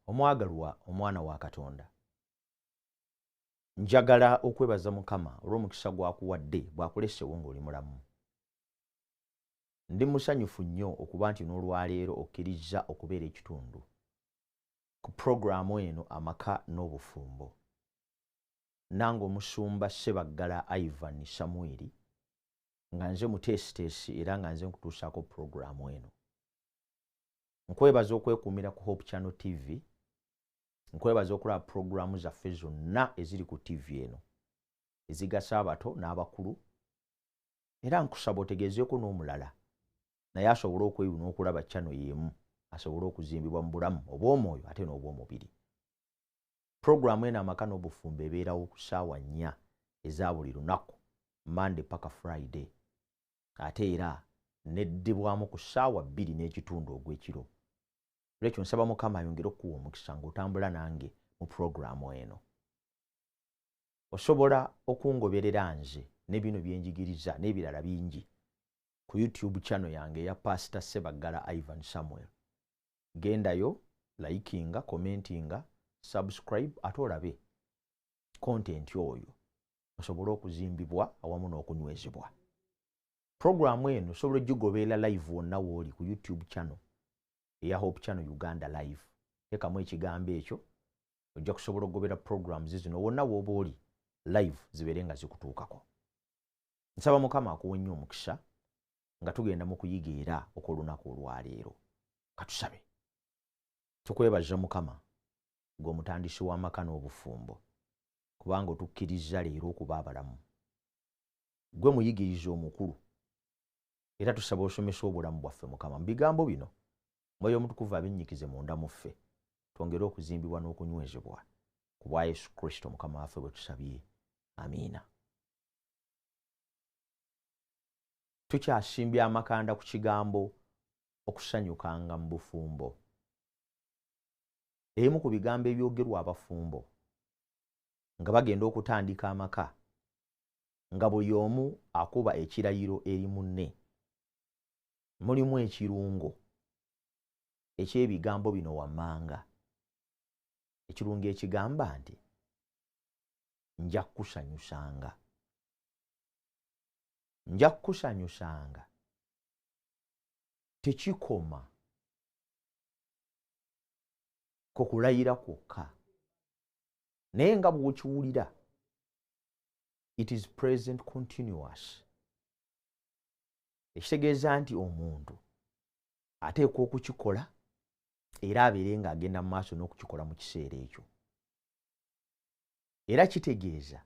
Omwagalwa omwana wa Katonda, njagala okwebaza Mukama olw'omukisa gwakuwadde bwakulesewo ng'oli mulamu. Ndi musanyufu nnyo okuba nti n'olwaleero okkiriza okubeera ekitundu ku pulogulaamu eno Amaka n'Obufumbo. Nange omusumba Ssebaggala Ivan Samwiri nga nze muteesiteesi era nga nze nkutuusaako pulogulaamu eno. Nkwebaza okwekuumira ku Hope Channel TV. Nkwebaza okulaba pulogulaamu zaffe zonna eziri ku TV eno ezigasa abato n'abakulu, era nkusaba otegeezeeko n'omulala naye asobole okwewuna okulaba channel y'emu asobole okuzimbibwa mu bulamu obw'omwoyo ate n'obw'omubiri. Pulogulaamu eno Amaka n'Obufumbo ebeerawo ku ssaawa 4 eza buli lunaku, Monday paka Friday, ate era neddibwamu ku ssaawa 2 n'ekitundu ogw'ekiro. Lwekyo nsaba Mukama ayongere okukuwa omukisa ng'otambula nange mu pulogulaamu eno. Osobola okungoberera nze ne bino byenjigiriza n'ebirala bingi ku YouTube channel yange eya Pastor Ssebaggala Ivan Samuel. Gendayo, likinga, commentinga, subscribe ate olabe content oyo osobole okuzimbibwa awamu n'okunywezebwa. Pulogulaamu eno osobola ogigoberera live wonna w'oli ku YouTube channel eya Hope Channel Uganda live. Tekamu ekigambo ekyo ojja kusobola okugobera programs zino wonna w'oba oli live zibeere nga zikutuukako. Nsaba Mukama akuwe nnyo omukisa nga tugenda mu kuyiga era okw'olunaku olwaleero. Katusabe. Tukwebaza Mukama ng'omutandisi w'Amaka n'Obufumbo kubanga otukkiriza leero okuba abalamu. Gwe muyigiriza omukulu era tusaba osomesa obulamu bwaffe Mukama. Mu bigambo bino Mwoyo Omutukuvu abinnyikize munda mu ffe twongere okuzimbibwa n'okunywezebwa ku bwa Yesu Kristo Mukama waffe bwe tusabye. Amiina. Tukyasimbye amakanda ku kigambo okusanyukanga mu bufumbo. Emu ku bigambo ebyogerwa abafumbo nga bagenda okutandika amaka nga buli omu akuba ekirayiro eri munne. Mulimu ekirungo eky'ebigambo bino wammanga. Ekirungo ekigamba nti nja kukusanyusanga. Nja kukusanyusanga tekikoma ku kulayira kwokka, naye nga bw'okiwulira it is present continuous. Ekitegeeza nti omuntu ateekwa okukikola era abeere ng'agenda mu maaso n'okukikola mu kiseera ekyo. Era kitegeeza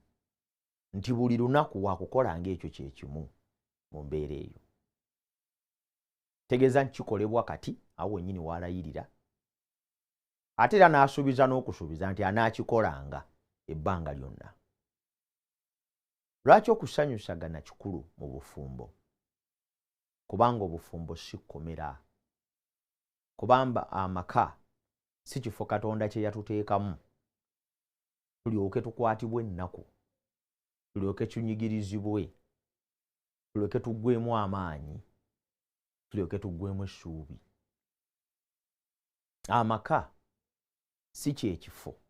nti buli lunaku waakukola ng'ekyo kye kimu mu mbeera eyo. Tegeeza nti kikolebwa kati awo wennyini waalayirira, ate era n'asuubiza n'okusuubiza nti anaakikolanga ebbanga lyonna. Lwaki okusanyusagana kikulu mu bufumbo? Kubanga obufumbo si kkomera. Kubanga amaka si kifo Katonda kye yatuteekamu tulyoke tukwatibwe ennaku, tulyoke tunyigirizibwe, tulyoke tuggwemu amaanyi, tulyoke tuggwemu essuubi. Amaka si kyekifo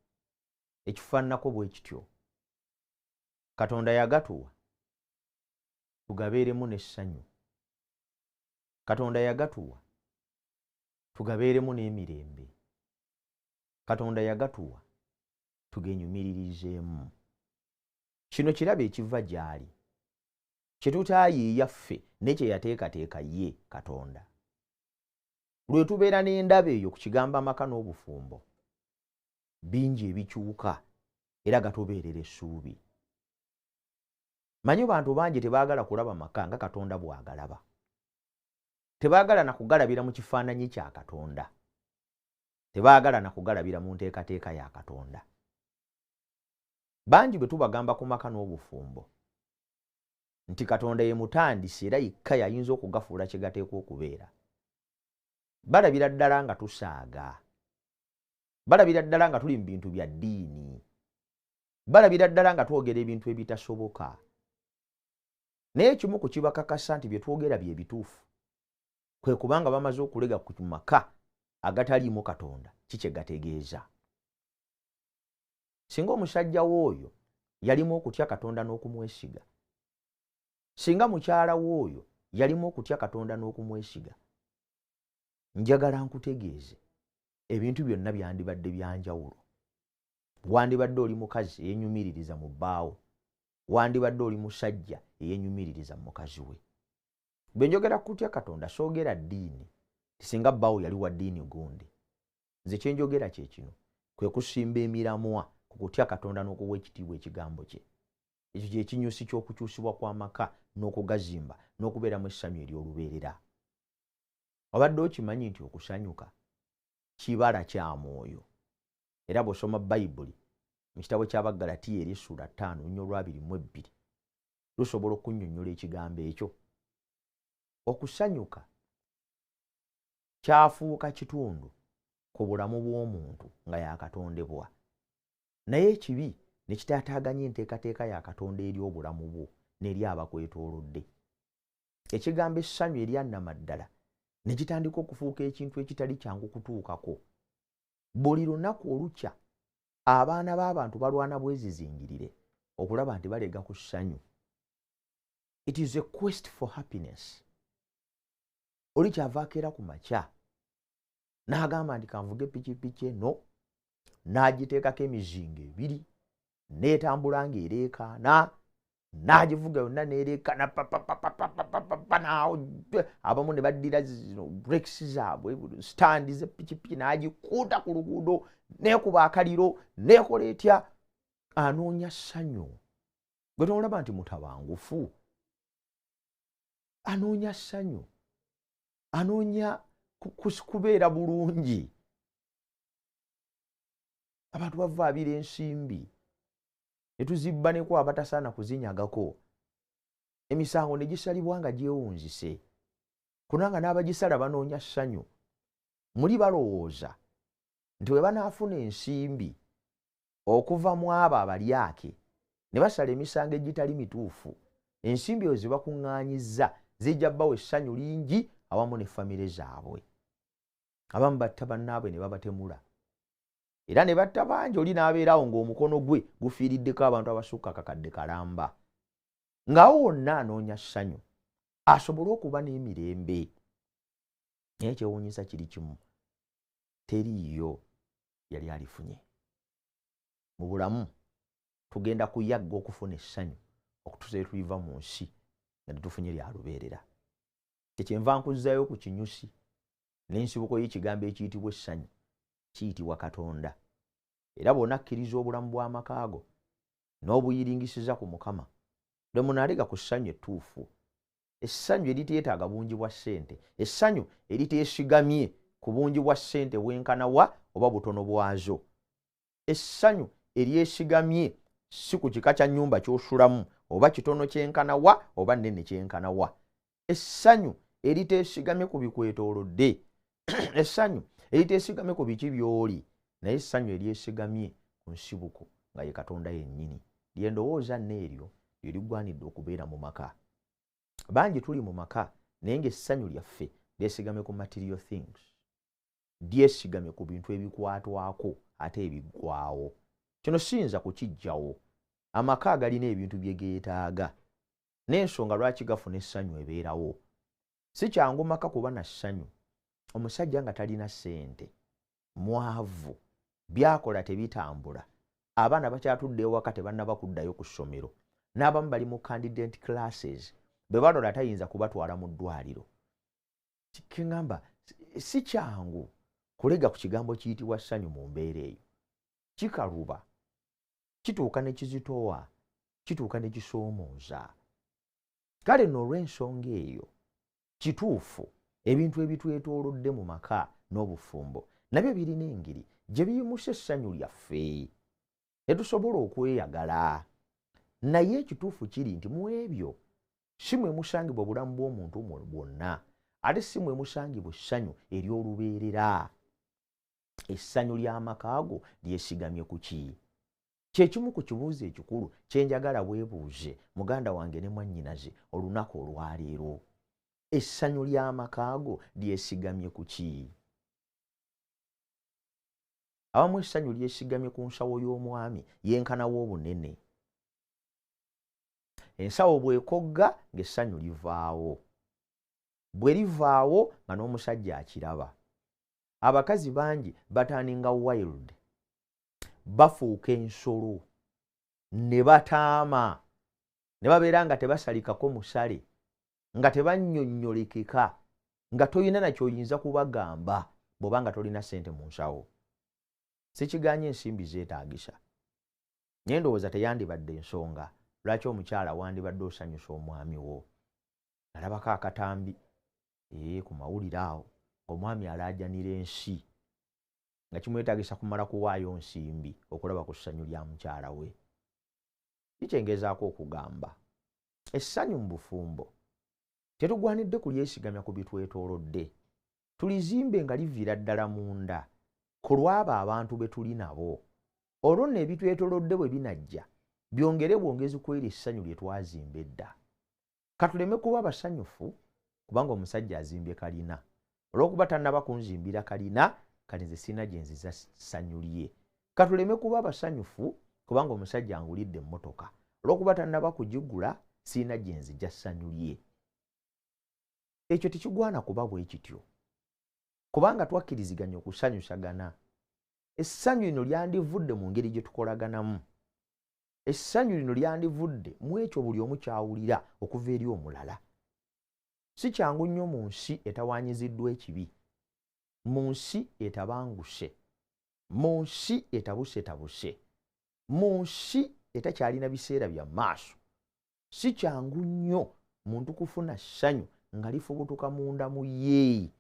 ekifaananako bwe kityo. Katonda yagatuwa tugabeeremu n'essanyu. Katonda yagatuwa tugabeeremu n'emirembe. Katonda yagatuwa tugenyumiririzeemu. Kino kirabe ekiva gy'ali, kye tutaayiiya ffe ne kye yateekateeka ye Katonda. Lwe tubeera n'endaba eyo ku kigambo Amaka n'Obufumbo, bingi ebikyuka era gatubeerera essuubi. Manyi bantu bangi tebaagala kulaba maka nga Katonda bw'agalaba. Tebaagala na kugalabira mu kifaananyi kya Katonda. Tebaagala na kugalabira mu nteekateeka ya Katonda. Bangi bwe tubagamba ku Maka n'Obufumbo nti Katonda ye mutandisi era yekka yayinza okugafuula kye gateekwa okubeera, balabira ddala nga tusaaga. Balabira ddala nga tuli mu bintu bya ddiini. Balabira ddala nga twogera ebintu ebitasoboka. Naye kimu ku kibakakasa nti bye twogera bye bituufu kwe kubanga bamaze okulega ku maka agataliimu Katonda kikye gategeeza. Singa omusajja w'oyo yalimu okutya Katonda n'okumwesiga, singa mukyala w'oyo yalimu okutya Katonda n'okumwesiga, njagala nkutegeeze ebintu byonna byandibadde byanjawulo. Wandibadde oli mukazi eyenyumiririza mu bbaawo, wandibadde oli musajja eyenyumiririza mu mukazi we. Bwe njogera kutya Katonda soogera ddiini, singa bbaawo yali wa ddiini gundi. Nze kye njogera kye kino, kwe kusimba emiramwa ku kutya Katonda n'okuwa ekitiibwa ekigambo kye. Ekyo kye kinyusi ky'okukyusibwa kw'amaka n'okugazimba n'okubeeramu essanyu ery'olubeerera. Obadde okimanyi nti okusanyuka kibala kya mwoyo. Era bw'osoma Bayibuli mu kitabo ky'Abagalatiya Essula 5:22 lusobola okunnyonnyola ekigambo ekyo. Okusanyuka kyafuuka kitundu ku bulamu bw'omuntu nga yakatondebwa. Naye ekibi ne kitaataaganya enteekateeka ya Katonda eri obulamu bwo n'eri abakwetoolodde. Ekigambo essanyu eryannamaddala ne kitandika okufuuka ekintu ekitali kyangu kutuukako. Buli lunaku olukya abaana b'abantu balwana bwezizingirire okulaba nti balega ku ssanyu. It is a quest for happiness. Oli kyavaako era ku makya n'agamba nti kanvuge pikipiki eno, n'agiteekako emizinga 2, n'etambula ng'ereekaana, n'agivuga yonna n'ereekaana abamu ne baddira zino brakes zaabwe, standi z'eppikipiki n'agikuuta ku luguudo, n'ekuba akaliro, n'ekola etya, anoonya ssanyu. Gwe tonolaba nti mutabangufu, anoonya ssanyu, anoonya kubeera bulungi. Abantu bavaabira ensimbi ne tuzibbaneko abatasaana kuzinyagako. Emisango ne gisalibwa nga gyewunzise. Kunanga n'abagisala banoonya ssanyu. Muli balowooza nti bwe banaafuna ensimbi okuva mu abo abalyake ne basala emisango egitali mituufu, ensimbi ezo ze bakuŋŋaanyizza zijja bbawa essanyu lingi awamu ne famire zaabwe. Abamu batta bannaabwe ne babatemula. Era ne batta bangi, oli n'abeerawo ng'omukono gwe gufiiriddeko abantu abasukka akakadde kalamba. Ng'awo wonna anoonya ssanyu, asobole okuba n'emirembe. Naye kyewuunyisa kiri kimu, teriiyo yali alifunye. Mu bulamu tugenda kuyagga okufuna essanyu okutuusa lwe tuliva mu nsi nga tetufunye lya lubeerera. Kyenva nkuzzaayo ku kinyusi n'ensibuko y'ekigambo ekiyitibwa essanyu, kiyitibwa Katonda. Era bw'onakkiriza obulamu bw'amaka go n'obuyiringisiza ku Mukama, lwe munaalega ku ssanyu ettuufu, essanyu eriteetaaga bungi bwa ssente, essanyu eriteesigamye ku bungi bwa ssente bwenkana wa oba butono bwazo, essanyu eryesigamye si ku kika kya nnyumba ky'osulamu oba kitono kyenkana wa oba nnene kyenkana wa, essanyu eriteesigamye ku bikwetoolodde, essanyu eriteesigamye ku biki by'oli, naye essanyu eryesigamye ku nsibuko nga ye Katonda yennyini. Lye ndowooza n'eryo lye liggwanidde okubeera mu maka. Bangi tuli mu maka naye ng'essanyu lyaffe lyesigamye ku material things, lyesigamye ku bintu ebikwatwako ate ebiggwaawo. Kino siyinza kukiggyawo. Amaka agalina ebintu bye geetaaga, n'ensonga lwaki gafuna essanyu ebeerawo. Si kyangu maka kuba na ssanyu. Omusajja nga talina ssente, mwavu, byakola tebitambula, abaana bakyatudde ewaka tebannaba kuddayo ku ssomero, n'abamu bali mu candidate classes, bwe balola tayinza kubatwala mu ddwaliro. Kingamba si kyangu kulega ku kigambo kiyitibwa ssanyu mu mbeera eyo. Kikaluba, kituuka ne kizitowa, kituuka ne kisoomooza. Kale nno olw'ensonga eyo, kituufu ebintu ebitwetoolodde mu maka n'obufumbo nabyo birina engeri gye biyimusa essanyu lyaffe, tetusobola okweyagala. Naye ekituufu kiri nti mu ebyo si mwe musangibwa obulamu bw'omuntu bwonna, ate si mwe musangibwa essanyu ery'olubeerera. Essanyu ly'amaka go lyesigamye ku ki? Kye kimu ku kibuuzo ekikulu kye njagala weebuuze muganda wange ne mwannyinaze olunaku olwaleero. Essanyu ly'amaka go lyesigamye ku ki? abamu essanyu lyesigamye ku nsawo y'omwami yenkana w'obunene. Ensawo bw'ekogga ng'essanyu livaawo. Bwe livaawo nga n'omusajja akiraba. Abakazi bangi bataaninga wild, bafuuka ensolo, ne bataama, ne babeera nga tebasalikako musale, nga tebannyonnyolekeka, nga toyina na ky'oyinza kubagamba bw'oba nga tolina ssente mu nsawo. Sikiganye ensimbi zeetaagisa. Naye ndowooza teyandibadde ensonga lwaki omukyala wandibadde osanyusa omwami wo. Nalabako akatambi ku mawulire awo ng'omwami alaajanira ensi nga kimwetaagisa kumala kuwaayo nsimbi okulaba ku ssanyu lya mukyala we. Kikyengezaako okugamba essanyu mu bufumbo tetugwanidde kulyesigamya ku bitwetoolodde, tulizimbe nga liviira ddala munda ku lw'abo abantu be tuli nabo. Olwo nno ebitwetoolodde bwe binajja byongere bwongezi ku eri essanyu lye twazimba edda. Katuleme kuba basanyufu kubanga omusajja azimbye kalina. Olw'okuba tannaba kunzimbira kalina, kale nze sirina gye nziza ssanyu lye. Katuleme kuba basanyufu kubanga omusajja angulidde emmotoka. Olw'okuba tannaba kugigula, sirina gye nzija ssanyu lye. Ekyo tekigwana kuba bwe kityo. Kubanga twakkiriziganya okusanyusagana. Essanyu lino lyandivudde mu ngeri gye tukolaganamu. Essanyu lino lyandivudde mu ekyo buli omu kyawulira okuva eri omulala. Si kyangu nnyo mu nsi etawaanyiziddwa ekibi, mu nsi etabanguse, mu nsi etabusetabuse, mu nsi etakyalina biseera bya maaso. Si kyangu nnyo muntu kufuna ssanyu nga lifubutuka munda mu ye.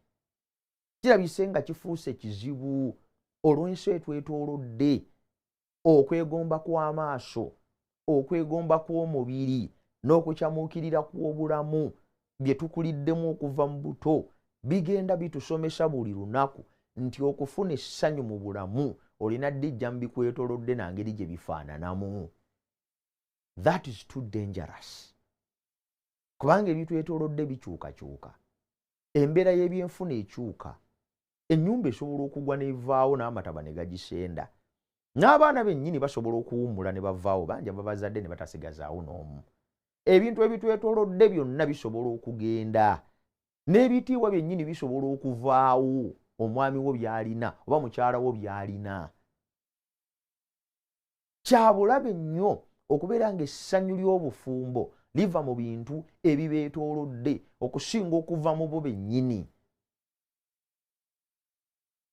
Kirabise nga kifuuse kizibu olw'ensi etwetoolodde, okwegomba kw'amaaso, okwegomba kw'omubiri, n'okukyamuukirira kw'obulamu bye tukuliddemu okuva mu buto bigenda bitusomesa buli lunaku nti okufuna essanyu mu bulamu olina ddijja mu bikwetoolodde na ngeri gye bifaananamu. That is too dangerous. Kubanga ebitwetoolodde bikyukakyuka, embeera y'ebyenfuna ekyuka, ennyumba esobola okugwa n'evaawo n'amataba ne gagisenda, n'abaana bennyini basobola okuwummula ne bavaawo, bangi ababazadde ne batasigazaawo n'omu. Ebintu ebitwetoolodde byonna bisobola okugenda, n'ebitiibwa byennyini bisobola okuvaawo, omwami wo by'alina oba mukyala wo by'alina. Kyabulabe nnyo okubeera ng'essanyu ly'obufumbo liva mu bintu ebibeetoolodde okusinga okuva mu bo bennyini.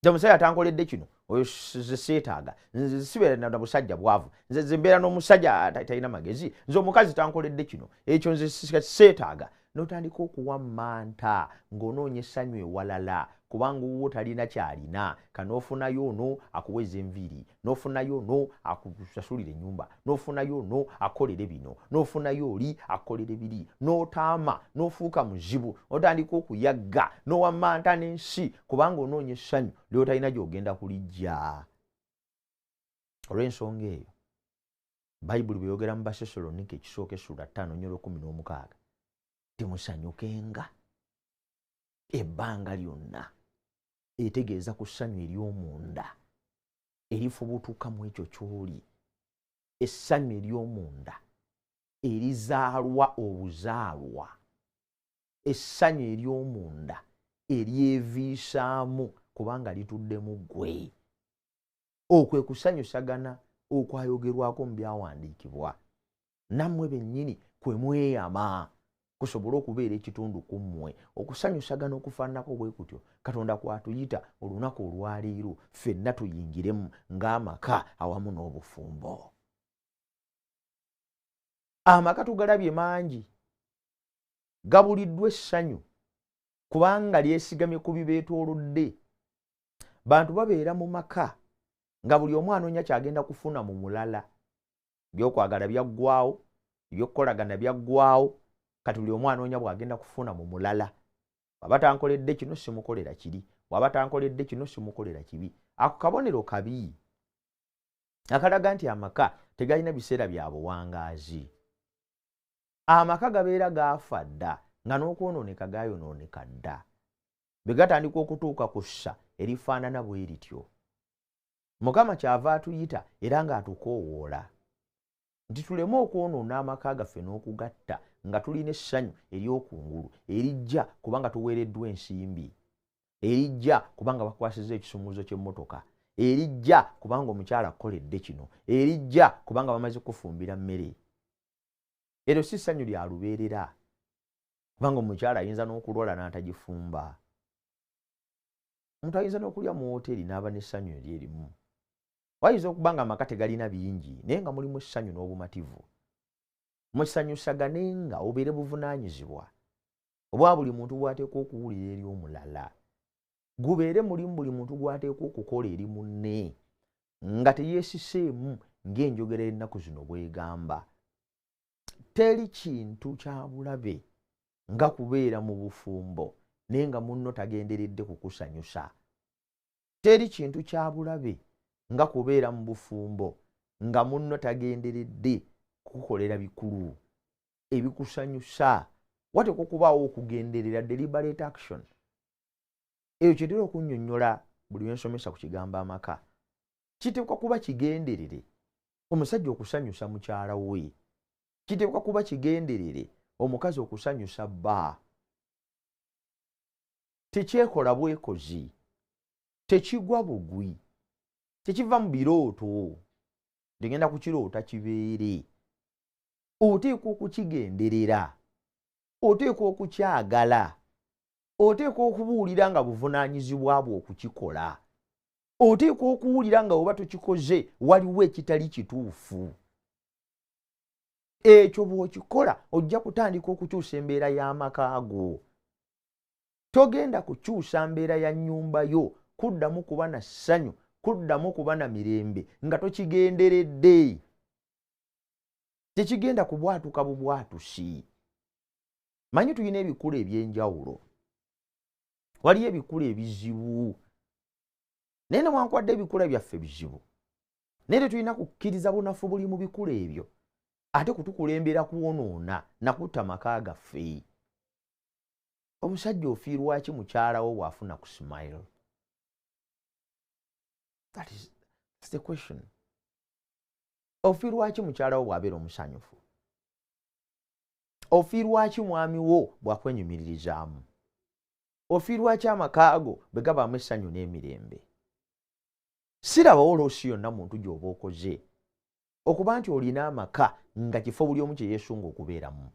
Nze omusajja atankoledde kino, oyo seetaaga. Nze sibeera na busajja bwavu. Nze mbeera n'omusajja talina magezi. Nze omukazi tankoledde kino, ekyo nze seetaaga. N'otandika okuwa manta ng'onoonya essanyu ewalala kubanga wo talina kyalina. Kan'ofunayo ono akuweza enviiri, n'ofunayo ono akusasulira ennyumba, n'ofunayo ono akolere bino, n'ofunayo oli akolere biri, n'otaama n'ofuuka muzibu, n'otandika okuyagga, n'owamanta n'ensi kubanga onoonya essanyu ly'otalina gy'ogenda kulijja. Olw'ensonga eyo Bayibuli bweyogera mu Basessalonike ekisooka essula 5:16 timusanyukenga ebbanga lyonna. Etegeeza ku ssanyu ery'omunda erifubutuka mu ekyo ky'oli, essanyu ery'omunda erizaalwa obuzaalwa, essanyu ery'omunda eryeviisaamu kubanga lituddemu ggwe. Okwe kusanyusagana okwayogerwako mu byawandiikibwa. Nammwe bennyini kwe mweyama kusobole okubeera ekitundu ku mmwe. Okusanyusagana okufaananako bwe kutyo Katonda kwatuyita olunaku olwaleero ffenna tuyingiremu ng'amaka awamu n'obufumbo. Amaka tugalabye mangi, gabuliddwa essanyu kubanga lyesigamye ku bibeetoolodde. Bantu babeera mu maka nga buli omu anoonya kyagenda kufuna mu mulala. Ebyokwagala byaggwaawo, ebyokukolagana byaggwaawo, kati buli omu anoonya bw'agenda kufuna mu mulala. Waba tankoledde kino simukolera kiri, waba tankoledde kino simukolera kibi. Ako kabonero kabi akalaga nti amaka tegalina biseera bya buwangaazi. Amaka gabeera gaafa dda nga n'okwonooneka gaayonooneka dda. Bwe gatandika okutuuka ku ssa erifaanana bwe lityo. Mukama kyava atuyita era nga atukoowoola nti tuleme okwonoona amaka gaffe n'okugatta nga tulina essanyu ery'okungulu erijja kubanga tuweereddwa ensimbi, erijja kubanga bakwasizza ekisumuluzo ky'emmotoka, erijja kubanga omukyala akoledde kino, erijja kubanga bamaze kufumbira mmere. Eryo si ssanyu lya lubeerera kubanga omukyala ayinza n'okulwala n'atagifumba. Omuntu ayinza n'okulya mu wooteri n'aba n'essanyu eryerimu. Wayinza okuba nga amaka tegalina bingi naye nga mulimu essanyu n'obumativu. Musanyusaganenga obeere buvunaanyizibwa obwa buli muntu bw'ateekwa okuwulira eri omulala. Gubeere mulimu buli muntu gw'ateekwa okukola eri munne nga teyeesiseemu ng'enjogera ennaku zino bw'egamba. Teri kintu kya bulabe nga kubeera mu bufumbo naye nga munno tagenderedde kukusanyusa. Teri kintu kya bulabe nga kubeera mu bufumbo nga munno tagenderedde kukukolera bikulu ebikusanyusa. Wateekwa okubaawo okugenderera, deliberate action. Eyo kyetera okunnyonnyola buli lwe nsomesa ku kigambo amaka. Kiteekwa kuba kigenderere omusajja okusanyusa mukyala we. Kiteekwa kuba kigenderere omukazi okusanyusa bba. Tekyekola bwekozi, tekigwa bugwi, tekiva mu birooto tegenda kukiroota kibeere. Oteekwa okukigenderera, oteekwa okukyagala, oteekwa okubuulira nga buvunaanyizibwa bwo okukikola, oteekwa okuwulira nga oba tokikoze waliwo ekitali kituufu. Ekyo bw'okikola ojja kutandika okukyusa embeera y'amaka go. Togenda kukyusa mbeera ya nnyumba yo kuddamu kuba na ssanyu, kuddamu kuba na mirembe nga tokigenderedde. Tekigenda kubwatuka bubwatusi. Manyi tulina ebikulu eby'enjawulo. Waliyo ebikulu ebizibu. Naye newankubadde ebikula byaffe bizibu, naye tetulina kukkiriza bunafu buli mu bikulu ebyo ate kutukulembera kwonoona na kutta maka gaffe. Omusajja ofiirwa ki mukyala wo bw'afuna ku smile? That's the question. Ofiirwa ki mukyala wo bw'abeera omusanyufu? Ofiirwa ki mwami wo bw'akwenyumiririzaamu? Ofiirwa ki amaka go bwe gabaamu essanyu n'emirembe? Sirabawo loosi yonna muntu gy'oba okoze okuba nti olina amaka nga kifo buli omu kye yeesunga okubeeramu.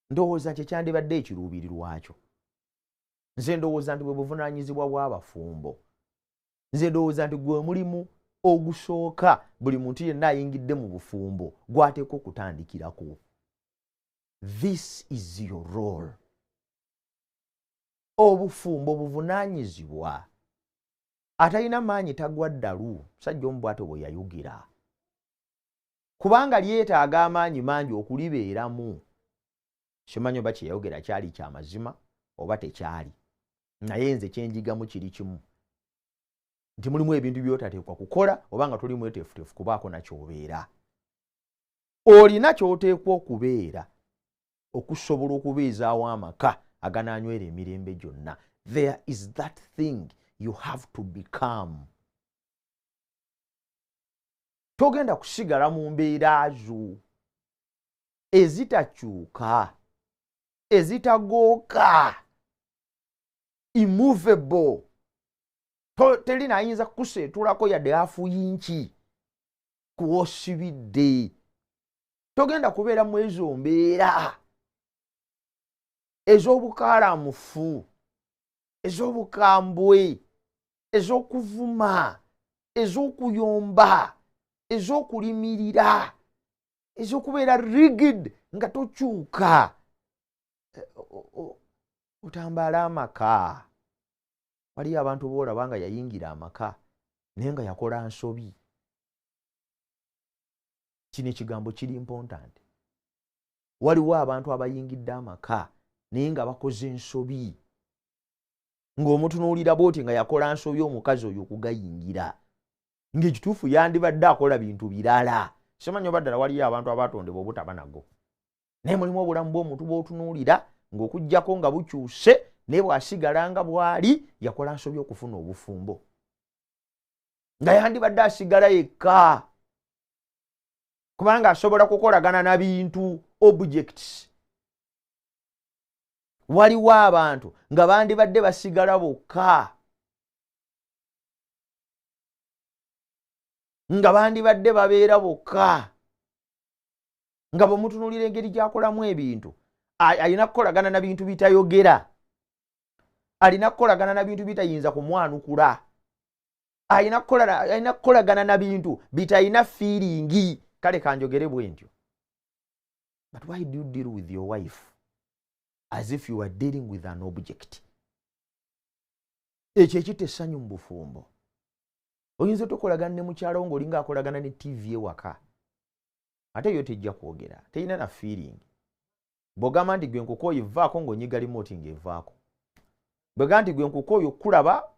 Ndowooza nti kyandibadde ekiruubirirwa kyo. Nze ndowooza nti bwe buvunaanyizibwa bw'abafumbo. Nze ndowooza nti gwe mulimu ogusooka buli muntu yenna ayingidde mu bufumbo gw'ateekwa okutandikirako. This is your role. Obufumbo buvunaanyizibwa. Atalina maanyi tagwa ddalu. Musajja omu bw'atyo bwe yayogera. Kubanga lyetaaga amaanyi mangi okulibeeramu. Simanyi oba kye yayogera kyali kya mazima oba tekyali. Naye nze kyenjigamu kiri kimu. Nti mulimu ebintu by'otateekwa kukola oba nga toli mweteefuteefu kubaako nakyobeera. Olina ky'oteekwa okubeera okusobola okubeezaawo amaka aganaanywera emirembe gyonna. There is that thing you have to become. Togenda kusigala mu mbeera zo ezitakyuka, ezitagooka, immovable. Terina ayinza kukuseetulako yadde afu yinki kuwosibidde. Togenda kubeera mu ezo mbeera ez'obukaalamufu, ez'obukambwe, ez'okuvuma, ez'okuyomba, ez'okulimirira, ez'okubeera rigid nga tokyuka. Otambala amaka. Waliyo abantu boolaba nga yayingira amaka naye nga yakola nsobi. Kino ekigambo kiri important. Waliwo abantu abayingidde amaka naye nga bakoze ensobi. Ng'omutunuulira bw'oti nga yakola nsobi omukazi oyo okugayingira. Ng'ekituufu yandibadde akola bintu birala. Simanyi oba ddala waliyo abantu abatondebwa obutaba nago. Naye mulimu obulamu bw'omuntu bw'otunuulira ng'okuggyako nga bukyuse naye bw'asigala nga bw'ali yakola nsobi okufuna obufumbo. nga yandibadde asigala yekka kubanga asobola kukolagana na bintu objects. Waliwo abantu nga bandibadde basigala bokka nga bandibadde babeera bokka nga bwemutunulira engeri gyakolamu ebintu alina kukolagana na bintu bitayogera, alina kukolagana na bintu bitayinza kumwanukula, alina kukolagana na bintu bitayina feelingi. Kale kanjogere bwe ntyo. But why do you deal with your wife as if you are dealing with an object? Ekyo ekite essanyu mu bufumbo. Oyinza tokolagana ne mukyalo ng'olinga akolagana ne TV ewaka. Ate yo tejja kwogera, teyina na feeling. Bw'ogamba nti gwe nkukooyo evaako ng'onyiga remote ng'evaako. Bw'ogamba nti gwe nkukooyo kulaba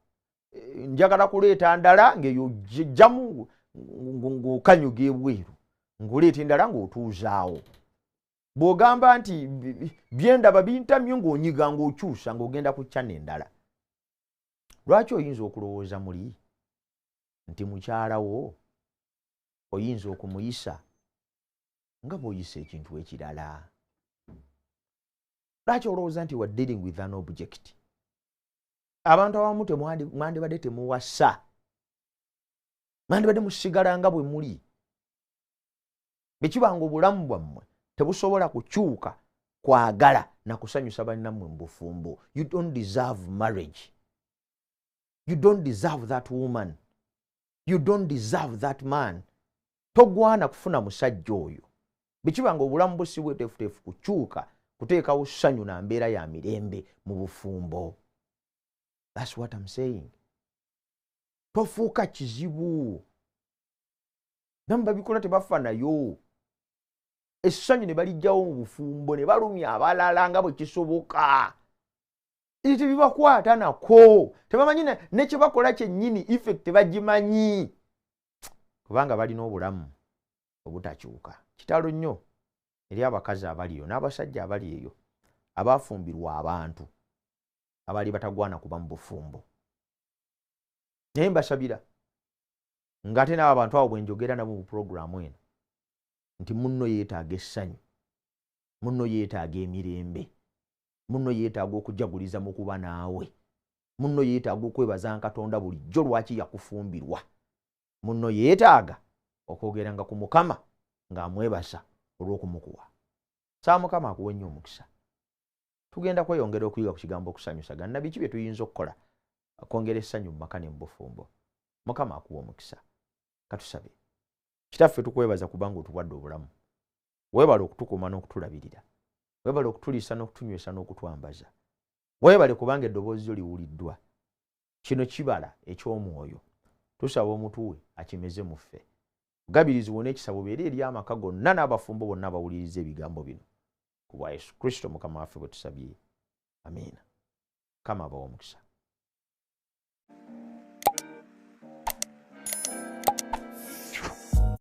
njagala kuleeta ndala ng'eyo jjamu ng'okanyuga ebweru. Ng'oleeta endala ng'otuuzaawo. Bw'ogamba nti byendaba bintamye ng'onyiga ng'okyusa ng'ogenda ku channel endala. Lwaki oyinza okulowooza muli nti mukyalawo oyinza okumuyisa nga bw'oyisa ekintu ekirala? Lwaki olowooza nti wa dealing with an object? Abantu abamu mwandibadde temuwasa, mwandibadde musigala nga bwe muli. Bwekibanga obulamu bwammwe tebusobola kukyuka kwagala na kusanyusa bannammwe mu bufumbo. You don't deserve marriage. You don't deserve that woman. You don't deserve that man. Togwana kufuna musajja oyo. Bwekibanga obulamu bwo si bweteefuteefu kukyuka kuteekawo ssanyu na mbeera ya mirembe mu bufumbo. That's what I'm saying. Tofuuka kizibu. Namu babikola tebafa nayo. Essanyu ne balijjawo mu bufumbo ne balumya abalala nga bwe kisoboka. Ekyo tebibakwata nako. Tebamanyi ne kye bakola kyennyini effect tebagimanyi. Kubanga balina obulamu obutakyuka. Kitalo nnyo eri abakazi abaliyo n'abasajja abali eyo abaafumbirwa abantu abali batagwana kuba mu bufumbo. Naye mbasabira ng'ate n'abo abantu abo bwe njogera nabo mu puroguramu eno nti munno yeetaaga essanyu, munno yeetaaga emirembe, munno yeetaaga okujaguliza mu kuba naawe, munno yeetaaga okwebaza Katonda bulijjo lwaki yakufumbirwa, munno yeetaaga okwogeranga ku Mukama ng'amwebasa olw'okumukuwa. Saa Mukama akuwe nnyo omukisa. Tugenda kweyongera okuyiga ku kigambo okusanyusagana na biki bye tuyinza okukola okwongera essanyu mu maka ne mu bufumbo. Mukama akuwe omukisa. Katusabe. Kitaffe tukwebaza kubanga otuwadde obulamu. Weebale okutukuuma n'okutulabirira. Weebale okutuliisa n'okutunywesa n'okutwambaza. Weebale kubanga eddoboozi lyo liwuliddwa. Kino kibala eky'omwoyo. Tusaba omutuwe akimeze mu ffe. Gabirizi wona ekisabo beere eri amaka gonna n'abafumbo bonna abawuliriza ebigambo bino. Ku bwa Yesu Kristo Mukama waffe bwe tusabye. Amiina. Kama abawe omukisa.